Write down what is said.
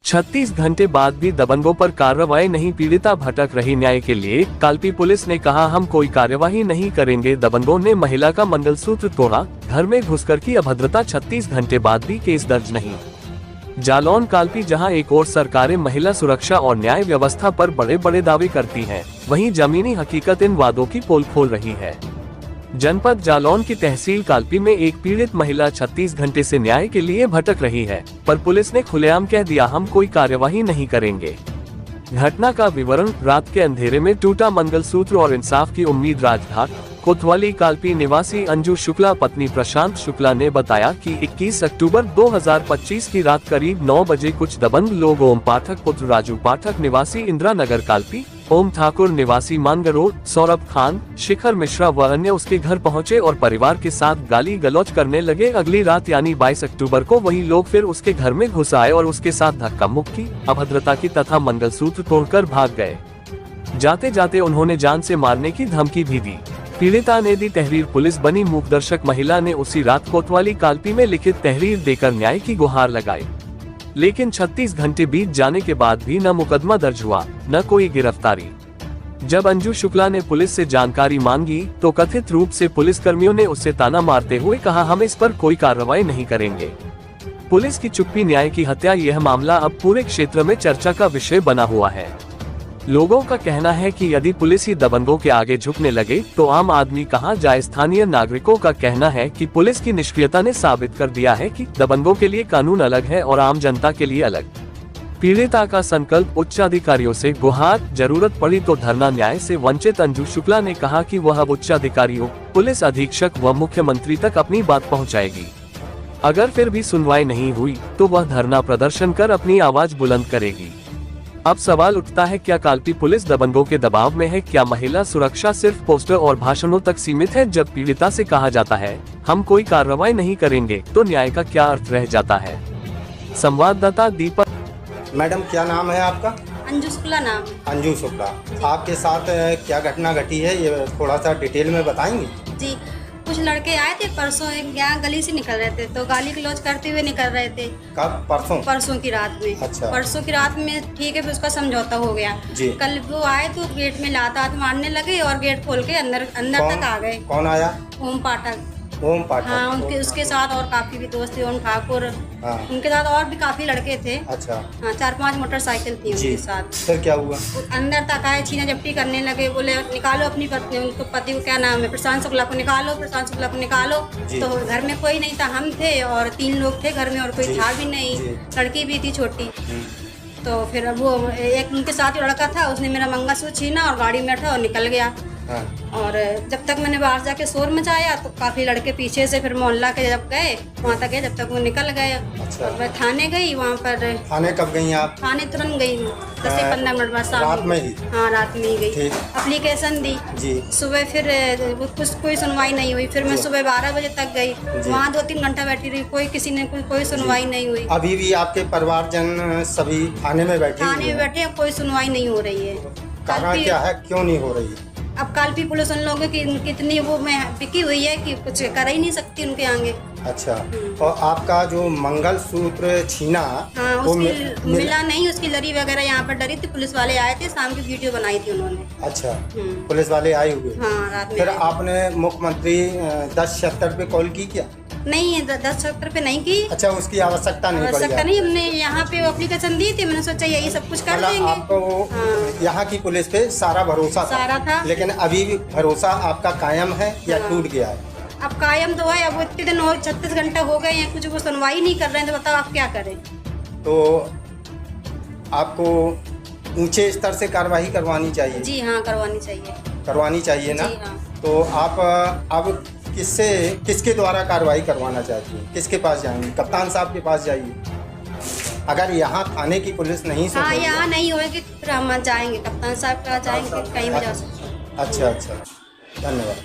36 घंटे बाद भी दबंगों पर कार्रवाई नहीं, पीड़िता भटक रही न्याय के लिए। काल्पी पुलिस ने कहा, हम कोई कार्यवाही नहीं करेंगे। दबंगों ने महिला का मंगलसूत्र तोड़ा, घर में घुसकर की अभद्रता, 36 घंटे बाद भी केस दर्ज नहीं। जालौन काल्पी, जहां एक और सरकारें महिला सुरक्षा और न्याय व्यवस्था पर बड़े बड़े दावे करती हैं, वहीं जमीनी हकीकत इन वादों की पोल खोल रही है। जनपद जालौन की तहसील काल्पी में एक पीड़ित महिला 36 घंटे से न्याय के लिए भटक रही है, पर पुलिस ने खुलेआम कह दिया, हम कोई कार्यवाही नहीं करेंगे। घटना का विवरण, रात के अंधेरे में टूटा मंगलसूत्र और इंसाफ की उम्मीद। राजघाट कोतवाली काल्पी निवासी अंजू शुक्ला पत्नी प्रशांत शुक्ला ने बताया कि 21 अक्टूबर 2025 की रात करीब 9 बजे कुछ दबंग लोग ओम पाठक पुत्र राजू पाठक निवासी इंदिरा नगर काल्पी, ओम ठाकुर निवासी मानगरोड, सौरभ खान, शिखर मिश्रा व अन्य उसके घर पहुंचे और परिवार के साथ गाली गलौज करने लगे। अगली रात यानी 22 अक्टूबर को वही लोग फिर उसके घर में घुस आए और उसके साथ धक्का मुक्की, अभद्रता की तथा मंगलसूत्र तोड़कर भाग गए। जाते जाते उन्होंने जान से मारने की धमकी भी दी। पीड़िता ने दी तहरीर। पुलिस बनी मूकदर्शक। महिला ने उसी रात कोतवाली काल्पी में लिखित तहरीर देकर न्याय की गुहार लगाई, लेकिन 36 घंटे बीत जाने के बाद भी न मुकदमा दर्ज हुआ, न कोई गिरफ्तारी। जब अंजू शुक्ला ने पुलिस से जानकारी मांगी तो कथित रूप से पुलिस कर्मियों ने उससे ताना मारते हुए कहा, हम इस पर कोई कार्रवाई नहीं करेंगे। पुलिस की चुप्पी न्याय की हत्या। यह मामला अब पूरे क्षेत्र में चर्चा का विषय बना हुआ है। लोगों का कहना है कि यदि पुलिस ही दबंगों के आगे झुकने लगे तो आम आदमी कहां जाए। स्थानीय नागरिकों का कहना है कि पुलिस की निष्क्रियता ने साबित कर दिया है कि दबंगों के लिए कानून अलग है और आम जनता के लिए अलग। पीड़िता का संकल्प, उच्च अधिकारियों से गुहार, जरूरत पड़ी तो धरना। न्याय से वंचित अंजू शुक्ला ने कहा कि वह अब उच्च अधिकारियों, पुलिस अधीक्षक व मुख्यमंत्री तक अपनी बात पहुँचाएगी। अगर फिर भी सुनवाई नहीं हुई तो वह धरना प्रदर्शन कर अपनी आवाज बुलंद करेगी। अब सवाल उठता है, क्या काल्पी पुलिस दबंगों के दबाव में है? क्या महिला सुरक्षा सिर्फ पोस्टर और भाषणों तक सीमित है? जब पीड़िता से कहा जाता है, हम कोई कार्रवाई नहीं करेंगे, तो न्याय का क्या अर्थ रह जाता है? संवाददाता दीपक। मैडम, क्या नाम है आपका? अंजू शुक्ला नाम। अंजू शुक्ला, आपके साथ क्या घटना घटी है, ये थोड़ा सा डिटेल में बताएंगे? जी, कुछ लड़के आए थे परसों, यहाँ गली से निकल रहे थे तो गाली गलौज करते हुए निकल रहे थे। कब? परसों? परसों की रात में। अच्छा। परसों की रात में ठीक है, फिर उसका समझौता हो गया जी। कल वो आए तो गेट में लात मारने लगे और गेट खोल के अंदर तक आ गए। कौन आया? ओम पाठक। ओम पाठक। हाँ, उसके साथ और काफी भी दोस्त थे, ओम ठाकुर। हाँ। उनके साथ और भी काफी लड़के थे। अच्छा। हाँ, 4-5 मोटरसाइकिल थी उनके साथ। फिर क्या हुआ? अंदर तक आए, छीना झपटी करने लगे, बोले निकालो अपनी पत्नी, उनको पति को, क्या नाम है, प्रशांत शुक्ला को निकालो, प्रशांत शुक्ला को निकालो। तो घर में कोई नहीं था, हम थे और 3 लोग थे घर में और कोई था भी नहीं, लड़की भी थी छोटी। तो फिर वो एक उनके साथ लड़का था, उसने मेरा मंगलसूत्र छीना और गाड़ी में बैठा और निकल गया। हाँ। और जब तक मैंने बाहर जाके शोर मचाया तो काफी लड़के पीछे से फिर मोहल्ला के जब गए वहाँ तक गए, जब तक वो निकल गए। अच्छा। और मैं थाने गई, वहाँ पर। थाने कब गई आप? थाने तुरंत गई, 10 से 15 मिनट बाद। रात में ही? हाँ, रात में ही गई। एप्लीकेशन दी जी। सुबह, फिर कुछ कोई सुनवाई नहीं हुई। फिर मैं सुबह 12 बजे तक गई, वहाँ 2-3 घंटा बैठी रही, किसी ने कोई सुनवाई नहीं हुई। अभी भी आपके परिवारजन सभी थाने में बैठे? थाने में बैठे, कोई सुनवाई नहीं हो रही है। कारण क्या है, क्यों नहीं हो रही है? अब काल्पी पुलिस उन लोगों की कितनी वो में बिकी हुई है कि कुछ कर ही नहीं सकती उनके आगे। अच्छा। और आपका जो मंगलसूत्र छीना, हाँ, उसकी मिला नहीं, उसकी लड़ी वगैरह यहाँ पर डरी थी। पुलिस वाले आए थे, शाम की वीडियो बनाई थी उन्होंने। अच्छा। पुलिस वाले आए हुए? हाँ, रात में। फिर आपने मुख्यमंत्री 1076 पे कॉल की क्या? नहीं, 1076 पे नहीं की। अच्छा, उसकी आवश्यकता नहीं? आवश्यकता नहीं, हमने यहाँ पे एप्लीकेशन दी थी, मैंने सोचा यही सब कुछ कर देंगे। आपको यहाँ की पुलिस पे सारा भरोसा था, लेकिन अभी भी भरोसा आपका कायम है या टूट गया है? अब कायम तो है। अब इतने दिन हो, 36 घंटे हो गए हैं, कुछ वो सुनवाई नहीं कर रहे हैं, तो बताओ आप क्या करें? तो आपको ऊंचे स्तर से कार्रवाई करवानी चाहिए? जी हाँ, करवानी चाहिए ना? जी हाँ। तो आप अब किसके द्वारा कार्रवाई करवाना चाहती हैं? किसके पास जाएंगे? कप्तान साहब के पास जाइए। अगर यहाँ थाने की पुलिस नहीं, हाँ, यहाँ नहीं होगी फिर हम जाएंगे, कप्तान साहब के पास जाएंगे, कहीं भी जा सकते हैं। अच्छा, धन्यवाद।